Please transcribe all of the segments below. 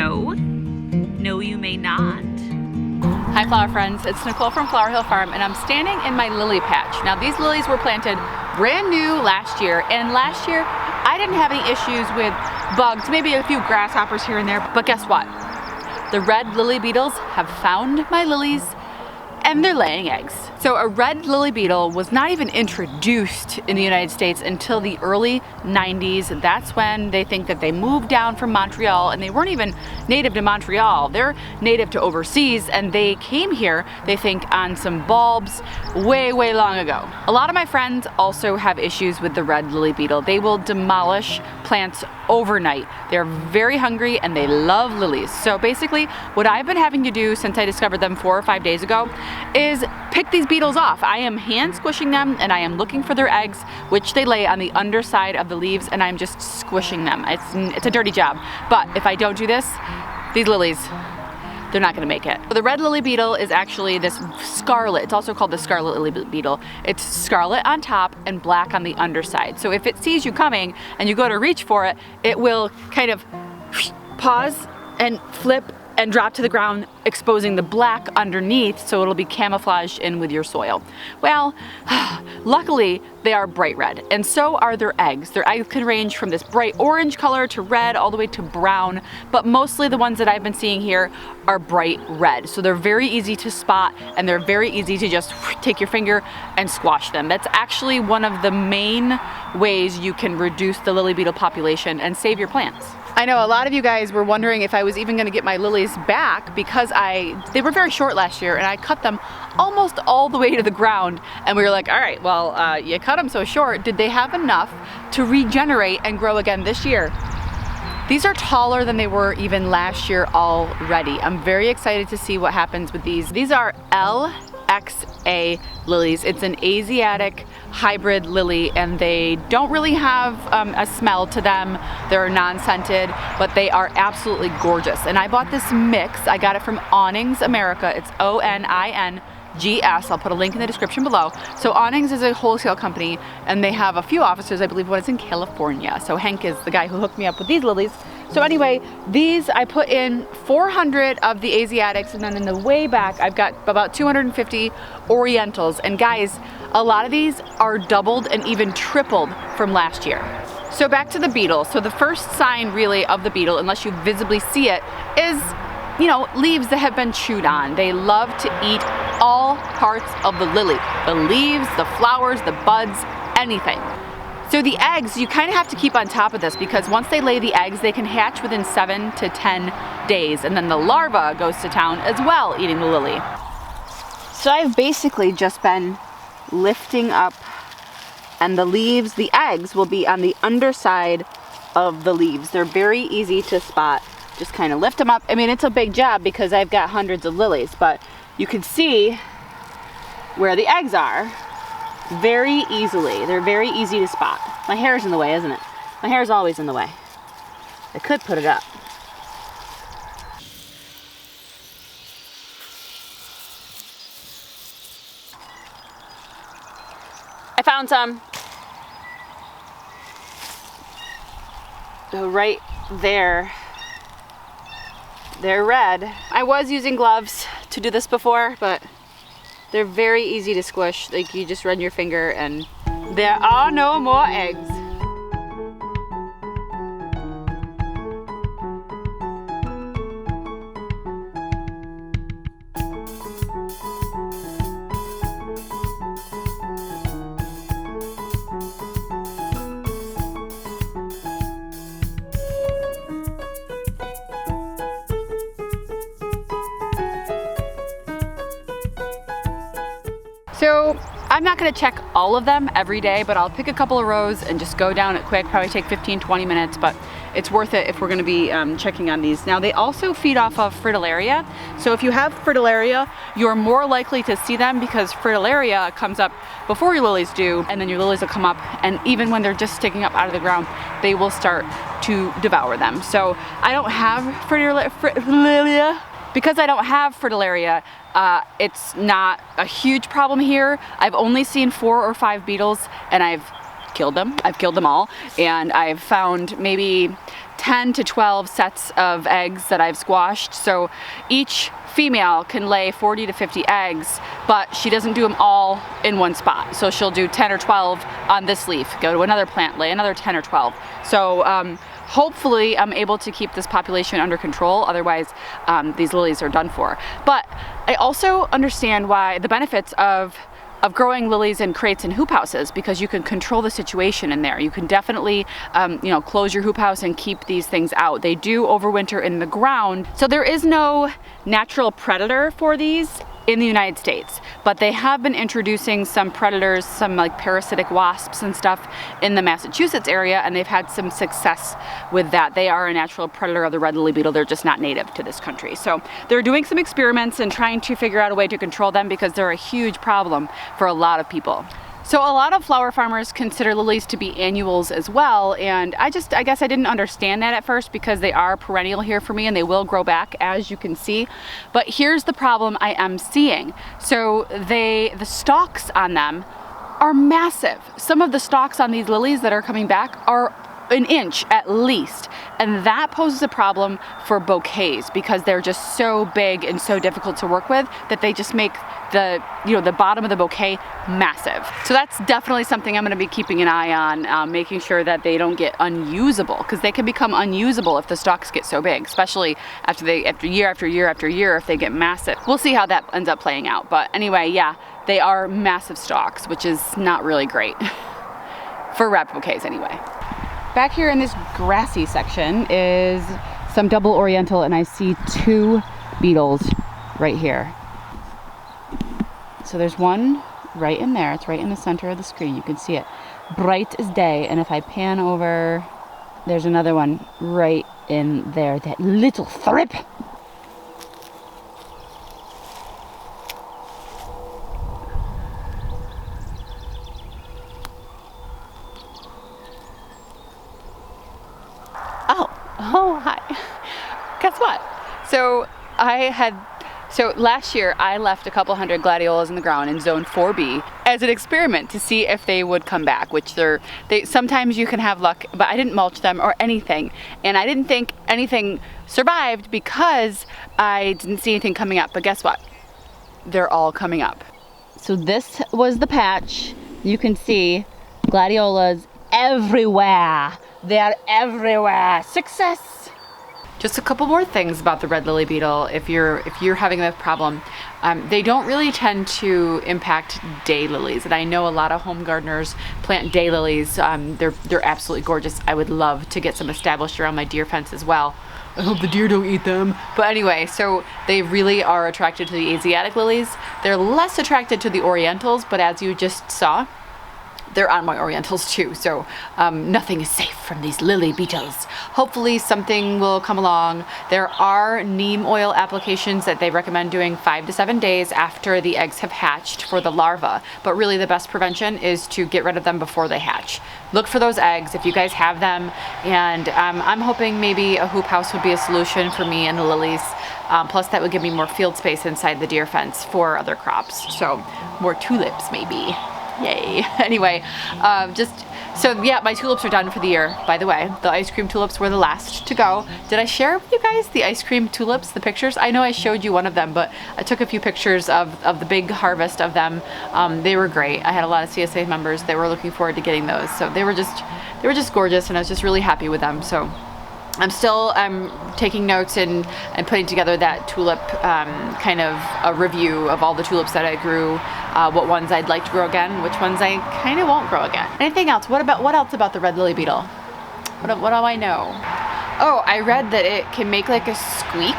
No. No, you may not. Hi flower friends, it's Nicole from Flower Hill Farm and I'm standing in my lily patch. Now these lilies were planted brand new last year, and last year I didn't have any issues with bugs, maybe a few grasshoppers here and there, but guess what? The red lily beetles have found my lilies and they're laying eggs. So a red lily beetle was not even introduced in the United States until the early 90s. That's when they think that they moved down from Montreal, and they weren't even native to Montreal. They're native to overseas, and they came here, they think, on some bulbs way, way long ago. A lot of my friends also have issues with the red lily beetle. They will demolish plants overnight. They're very hungry and they love lilies. So basically what I've been having to do since I discovered them 4 or 5 days ago is pick these beetles off. I am hand squishing them and I am looking for their eggs, which they lay on the underside of the leaves, and I'm just squishing them. It's a dirty job, but if I don't do this, these lilies, they're not gonna make it. The red lily beetle is actually this scarlet. It's also called the scarlet lily beetle. It's scarlet on top and black on the underside. So if it sees you coming and you go to reach for it, it will kind of pause and flip and drop to the ground, exposing the black underneath, so it'll be camouflaged in with your soil. Well, luckily they are bright red, and so are their eggs. Their eggs can range from this bright orange color to red all the way to brown, but mostly the ones that I've been seeing here are bright red. So they're very easy to spot and they're very easy to just take your finger and squash them. That's actually one of the main ways you can reduce the lily beetle population and save your plants. I know a lot of you guys were wondering if I was even going to get my lilies back because they were very short last year and I cut them almost all the way to the ground, and we were like, all right, well, you cut them so short, did they have enough to regenerate and grow again this year? These are taller than they were even last year already. I'm very excited to see what happens with these. These are LXA lilies. It's an Asiatic hybrid lily, and they don't really have a smell to them. They're non-scented, but they are absolutely gorgeous. And I bought this mix. I got it from Awnings America. It's ONINGS. I'll put a link in the description below. So Awnings is a wholesale company, and they have a few offices. I believe one is in California. So Hank is the guy who hooked me up with these lilies. So anyway, these I put in 400 of the Asiatics, and then in the way back I've got about 250 Orientals. And guys, a lot of these are doubled and even tripled from last year. So back to the beetle. So the first sign really of the beetle, unless you visibly see it, is, you know, leaves that have been chewed on. They love to eat all parts of the lily. The leaves, the flowers, the buds, anything. So the eggs, you kind of have to keep on top of this, because once they lay the eggs, they can hatch within 7 to 10 days. And then the larva goes to town as well, eating the lily. So I've basically just been lifting up, and the leaves, the eggs will be on the underside of the leaves. They're very easy to spot. Just kind of lift them up. I mean, it's a big job because I've got hundreds of lilies, but you can see where the eggs are very easily. They're very easy to spot. My hair's in the way, isn't it? My hair's always in the way. I could put it up. I found some. So right there, they're red. I was using gloves to do this before, but they're very easy to squish. Like, you just run your finger and there are no more eggs. So I'm not gonna check all of them every day, but I'll pick a couple of rows and just go down it quick, probably take 15-20 minutes, but it's worth it if we're gonna be checking on these. Now, they also feed off of fritillaria. So if you have fritillaria, you're more likely to see them because fritillaria comes up before your lilies do, and then your lilies will come up, and even when they're just sticking up out of the ground, they will start to devour them. So I don't have fritillaria. Because I don't have fritillaria, it's not a huge problem here. I've only seen 4 or 5 beetles, and I've killed them. I've killed them all, and I've found maybe 10 to 12 sets of eggs that I've squashed. So each female can lay 40 to 50 eggs, but she doesn't do them all in one spot. So she'll do 10 or 12 on this leaf, go to another plant, lay another 10 or 12. So hopefully I'm able to keep this population under control. Otherwise, these lilies are done for. But I also understand why the benefits of growing lilies in crates and hoop houses, because you can control the situation in there. You can definitely, close your hoop house and keep these things out. They do overwinter in the ground, so there is no natural predator for these in the United States, but they have been introducing some predators, some like parasitic wasps and stuff in the Massachusetts area, and they've had some success with that. They are a natural predator of the red lily beetle. They're just not native to this country. So they're doing some experiments and trying to figure out a way to control them because they're a huge problem for a lot of people. So a lot of flower farmers consider lilies to be annuals as well, and I guess I didn't understand that at first because they are perennial here for me and they will grow back, as you can see. But here's the problem I am seeing. So the stalks on them are massive. Some of the stalks on these lilies that are coming back are an inch at least, and that poses a problem for bouquets because they're just so big and so difficult to work with that they just make the bottom of the bouquet massive. So that's definitely something I'm going to be keeping an eye on, making sure that they don't get unusable, because they can become unusable if the stalks get so big, especially after year after year after year if they get massive. We'll see how that ends up playing out, but anyway, yeah, they are massive stalks, which is not really great for wrapped bouquets anyway. Back here in this grassy section is some double oriental, and I see 2 beetles right here. So there's one right in there. It's right in the center of the screen. You can see it bright as day. And if I pan over, there's another one right in there. That little tulip. Oh, hi. Guess what? So last year I left a couple hundred gladiolas in the ground in zone 4B as an experiment to see if they would come back, which sometimes you can have luck, but I didn't mulch them or anything. And I didn't think anything survived because I didn't see anything coming up. But guess what? They're all coming up. So this was the patch. You can see gladiolas everywhere. They are everywhere. Success! Just a couple more things about the red lily beetle. If you're having a problem, they don't really tend to impact daylilies, and I know a lot of home gardeners plant daylilies. They're absolutely gorgeous. I would love to get some established around my deer fence as well. I hope the deer don't eat them. But anyway, so they really are attracted to the Asiatic lilies. They're less attracted to the orientals, but as you just saw, they're on my orientals too, so nothing is safe from these lily beetles. Hopefully something will come along. There are neem oil applications that they recommend doing 5 to 7 days after the eggs have hatched for the larva, but really the best prevention is to get rid of them before they hatch. Look for those eggs if you guys have them, and I'm hoping maybe a hoop house would be a solution for me and the lilies. Plus that would give me more field space inside the deer fence for other crops, so more tulips maybe. Yay. Anyway, so yeah, my tulips are done for the year, by the way. The ice cream tulips were the last to go. Did I share with you guys the ice cream tulips, the pictures? I know I showed you one of them, but I took a few pictures of the big harvest of them. They were great. I had a lot of CSA members that were looking forward to getting those. So they were just gorgeous, and I was just really happy with them. So I'm taking notes and putting together that tulip kind of a review of all the tulips that I grew, what ones I'd like to grow again, which ones I kind of won't grow again. Anything else? What else about the red lily beetle? What do I know? Oh, I read that it can make like a squeak,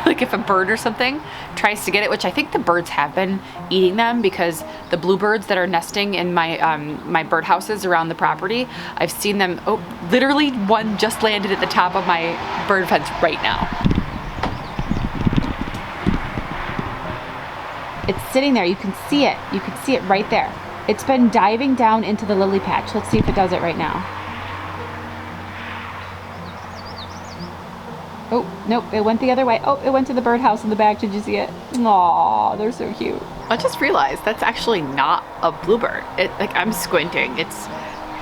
like if a bird or something tries to get it, which I think the birds have been eating them because the bluebirds that are nesting in my bird houses around the property, I've seen them. Oh, literally one just landed at the top of my bird fence right now. It's sitting there. You can see it. You can see it right there. It's been diving down into the lily patch. Let's see if it does it right now. Oh, nope, it went the other way. Oh, it went to the birdhouse in the back. Did you see it? Aw, they're so cute. I just realized that's actually not a bluebird. Like, I'm squinting. It's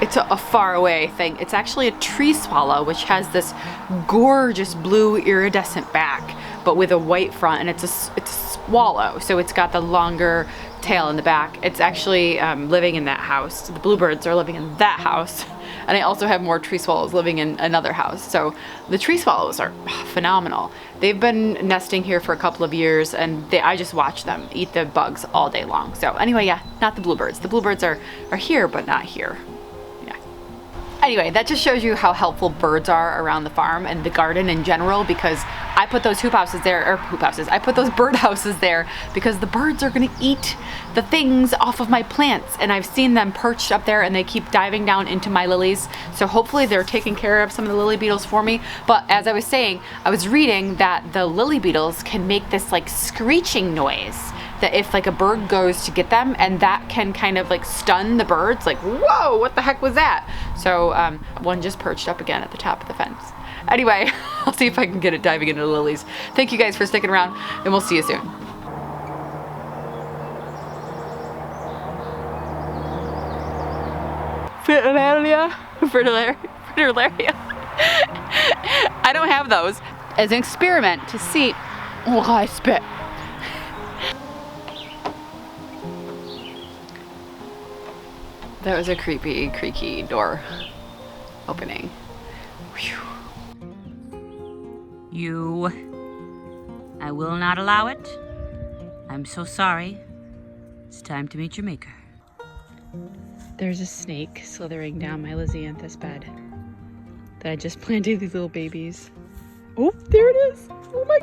it's a far away thing. It's actually a tree swallow, which has this gorgeous blue iridescent back, but with a white front, and it's a swallow, so it's got the longer tail in the back. It's actually living in that house. The bluebirds are living in that house, and I also have more tree swallows living in another house. So the tree swallows are phenomenal. They've been nesting here for a couple of years, and I just watch them eat the bugs all day long. So anyway, yeah, not the bluebirds. The bluebirds are here, but not here. Anyway, that just shows you how helpful birds are around the farm and the garden in general, because I put those I put those bird houses there because the birds are gonna eat the things off of my plants, and I've seen them perched up there and they keep diving down into my lilies. So hopefully they're taking care of some of the lily beetles for me. But as I was saying, I was reading that the lily beetles can make this like screeching noise, that if like a bird goes to get them, and that can kind of like stun the birds, like, whoa, what the heck was that? So one just perched up again at the top of the fence. Anyway, I'll see if I can get it diving into the lilies. Thank you guys for sticking around, and we'll see you soon. Fritillaria. I don't have those. As an experiment to see, oh, I spit. That was a creepy, creaky door opening. Whew. I will not allow it. I'm so sorry. It's time to meet your maker. There's a snake slithering down my Lisianthus bed that I just planted these little babies. Oh, there it is. Oh my